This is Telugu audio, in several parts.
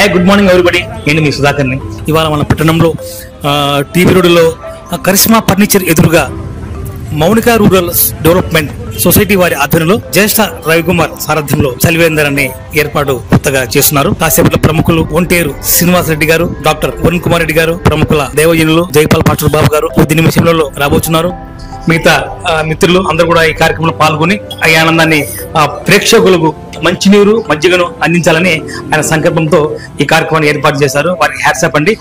Hi, good morning everybody. నేను మీ సుధాకర్ని. ఇవాళ మన పట్టణంలో టీవీ రోడ్డులో కరిష్మా ఫర్నిచర్ ఎదురుగా మౌనిక రూరల్ డెవలప్మెంట్ సొసైటీ వారి ఆధ్వర్యంలో జ్యేష్ఠ రవికుమార్ సారథ్యంలో చలివేందర్ అనే ఏర్పాటు కొత్తగా చేస్తున్నారు. కాసేపట్లో ప్రముఖులు ఒంటేరు శ్రీనివాస్ రెడ్డి గారు, డాక్టర్ వరుణ్ కుమార్ రెడ్డి గారు, ప్రముఖుల దేవజనులు జైపాల్ పాస్టర్ బాబు గారు కొద్ది నిమిషంలో రాబోతున్నారు. మిగతా మిత్రులు అందరూ కూడా ఈ కార్యక్రమంలో పాల్గొని ఈ ఆనందాన్ని ప్రేక్షకులకు మంచినీరు మజ్జిగను అందించాలని ఆయన సంకల్పంతో ఈ కార్యక్రమాన్ని ఏర్పాటు చేశారు. వారికి హ్యాట్సాప్ అండి.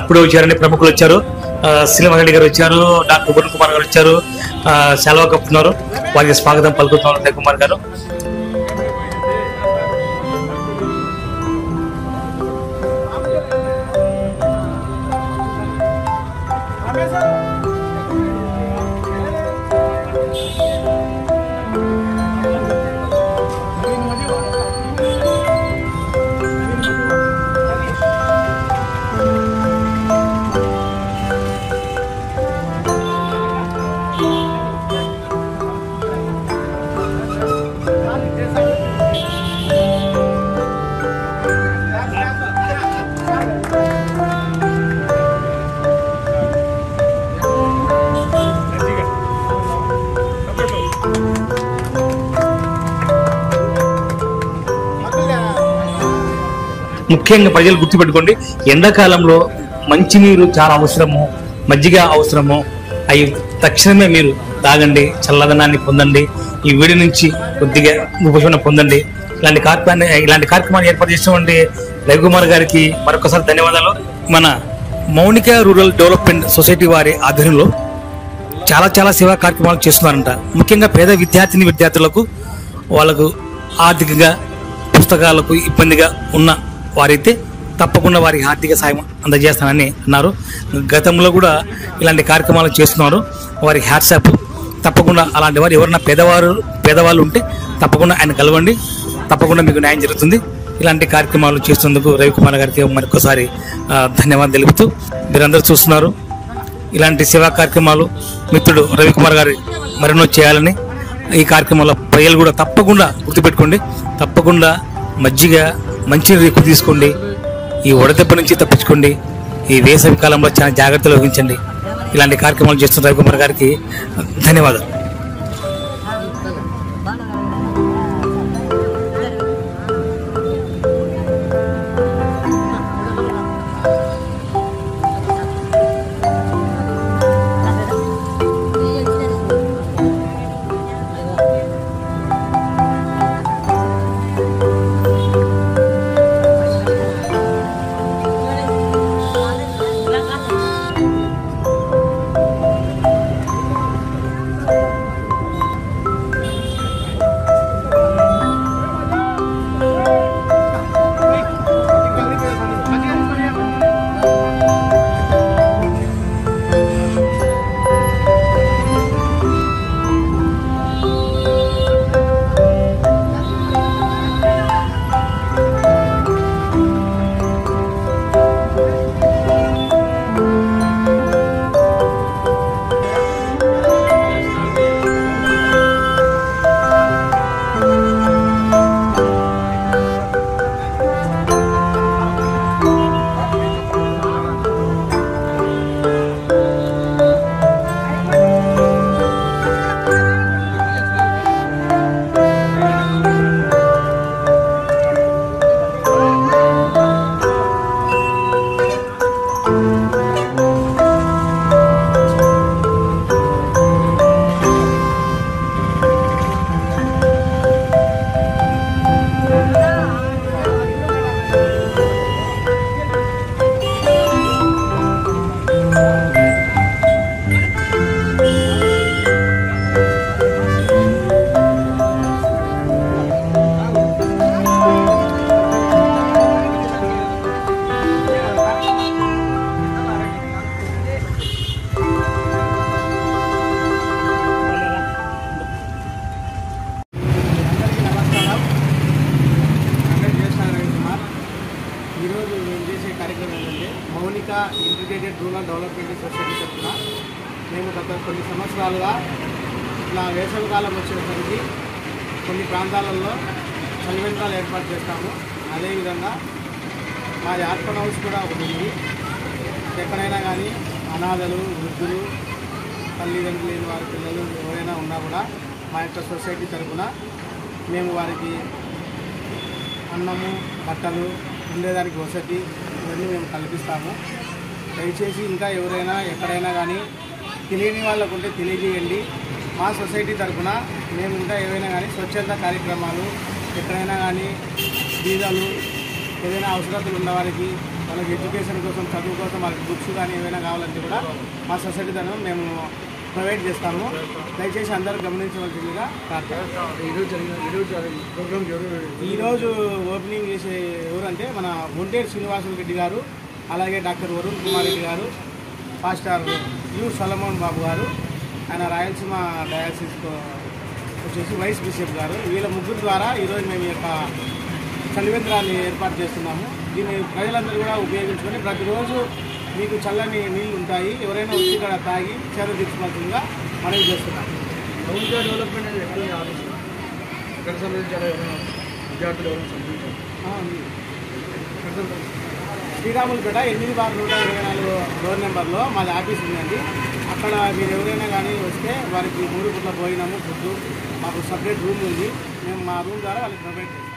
ఇప్పుడు వచ్చారండి ప్రముఖులు వచ్చారు. శ్రీనివాస్ రెడ్డి గారు వచ్చారు, డాక్టర్ వరుణ్ కుమార్ గారు వచ్చారు, సెలవు కప్పుతున్నారు. వారికి స్వాగతం పలుకుతున్నారు రవికుమార్ గారు. ముఖ్యంగా ప్రజలు గుర్తుపెట్టుకోండి, ఎండాకాలంలో మంచినీరు చాలా అవసరము, మజ్జిగ అవసరము. అవి తక్షణమే మీరు తాగండి, చల్లదనాన్ని పొందండి, ఈ వేడి నుంచి కొద్దిగా ఉపశమనం పొందండి. ఇలాంటి కార్యక్రమాన్ని ఏర్పాటు చేసినటువంటి రవికుమార్ గారికి మరొకసారి ధన్యవాదాలు. మన మౌనిక రూరల్ డెవలప్మెంట్ సొసైటీ వారి ఆధ్వర్యంలో చాలా సేవా కార్యక్రమాలు చేస్తున్నారంట. ముఖ్యంగా పేద విద్యార్థులకు వాళ్ళకు ఆర్థికంగా పుస్తకాలకు ఇబ్బందిగా ఉన్న వారైతే తప్పకుండా వారికి ఆర్థిక సాయం అందజేస్తానని అన్నారు. గతంలో కూడా ఇలాంటి కార్యక్రమాలు చేస్తున్నారు. వారికి హ్యాట్సాప్. తప్పకుండా అలాంటి వారు ఎవరైనా పేదవాళ్ళు ఉంటే తప్పకుండా ఆయన కలవండి, తప్పకుండా మీకు న్యాయం జరుగుతుంది. ఇలాంటి కార్యక్రమాలు చేస్తున్నందుకు రవికుమార్ గారికి మరొకసారి ధన్యవాదాలు తెలుపుతూ, మీరందరూ చూస్తున్నారు ఇలాంటి సేవా కార్యక్రమాలు మిత్రుడు రవికుమార్ గారి మరెన్నో చేయాలని. ఈ కార్యక్రమంలో ప్రజలు కూడా తప్పకుండా గుర్తుపెట్టుకోండి, తప్పకుండా మజ్జిగ మంచినీరు ఎక్కువ తీసుకోండి, ఈ వడదెబ్బ నుంచి తప్పించుకోండి, ఈ వేసవి కాలంలో చాలా జాగ్రత్తలు వహించండి. ఇలాంటి కార్యక్రమాలు చేస్తున్న రవికుమార్ గారికి ధన్యవాదాలు. Mounika integrated rural development society తరఫున మేము గత కొన్ని సంవత్సరాలుగా ఇట్లా వేసవికాలం వచ్చేసరికి కొన్ని ప్రాంతాలలో చలివేంద్రాలు ఏర్పాటు చేస్తాము. అదేవిధంగా మా ఆర్ఫన్ హౌస్ కూడా ఒకటి ఉంది. ఎక్కడైనా కానీ అనాథలు, వృద్ధులు, తల్లిదండ్రులు లేని వారి పిల్లలు ఎవరైనా ఉన్నా కూడా మా యొక్క సొసైటీ తరఫున మేము వారికి అన్నము, బట్టలు, ఉండేదానికి వసతి ఇవన్నీ మేము కల్పిస్తాము. దయచేసి ఇంకా ఎవరైనా ఎక్కడైనా కానీ తెలియని వాళ్ళకు ఉంటే తెలియజేయండి. మా సొసైటీ తరఫున మేము ఇంకా ఏవైనా కానీ స్వచ్ఛంద కార్యక్రమాలు, ఎక్కడైనా కానీ బీదలు ఏదైనా అవసరాలు ఉన్నవారికి వాళ్ళకి ఎడ్యుకేషన్ కోసం, చదువు కోసం వాళ్ళకి బుక్స్ కానీ ఏమైనా కావాలంటే కూడా మా సొసైటీ తరఫున మేము ప్రొవైడ్ చేస్తాము. దయచేసి అందరూ గమనించవలసిందిగా ప్రార్థన. ఈరోజు ఓపెనింగ్ చేసే ఎవరంటే మన ఒంటేరు శ్రీనివాసులు రెడ్డి గారు, అలాగే డాక్టర్ వరుణ్ కుమార్ రెడ్డి గారు, పాస్టర్ యు సొలమోన్ బాబు గారు, ఆయన రాయలసీమ డయాసిస్ వచ్చేసి వైస్ బిషప్ గారు. వీళ్ళ ముగ్గురు ద్వారా ఈరోజు మేము ఈ యొక్క చలివేంద్రాన్ని ఏర్పాటు చేస్తున్నాము. దీన్ని ప్రజలందరూ కూడా ఉపయోగించుకొని ప్రతిరోజు మీకు చల్లని నీళ్ళు ఉంటాయి, ఎవరైనా వచ్చి ఇక్కడ తాగి చేర తీర్చుకోవాల్సిందిగా మనవి చేస్తున్నాం. డెవలప్మెంట్ అనేది ఎక్కడ ఆలోచన ఎక్కడ సంబంధించాలి, విద్యార్థులు ఎవరైనా సంబంధించాలి. శ్రీరాములపేట 8/124 డోర్ నెంబర్లో మాది ఆఫీస్ ఉందండి. అక్కడ మీరు ఎవరైనా కానీ వస్తే వారికి 3 పూట్ల భోజనము, ఫుడ్, మాకు సపరేట్ రూమ్ ఉంది. మేము మా రూమ్ ద్వారా వాళ్ళకి ప్రొవైడ్ చేస్తాం.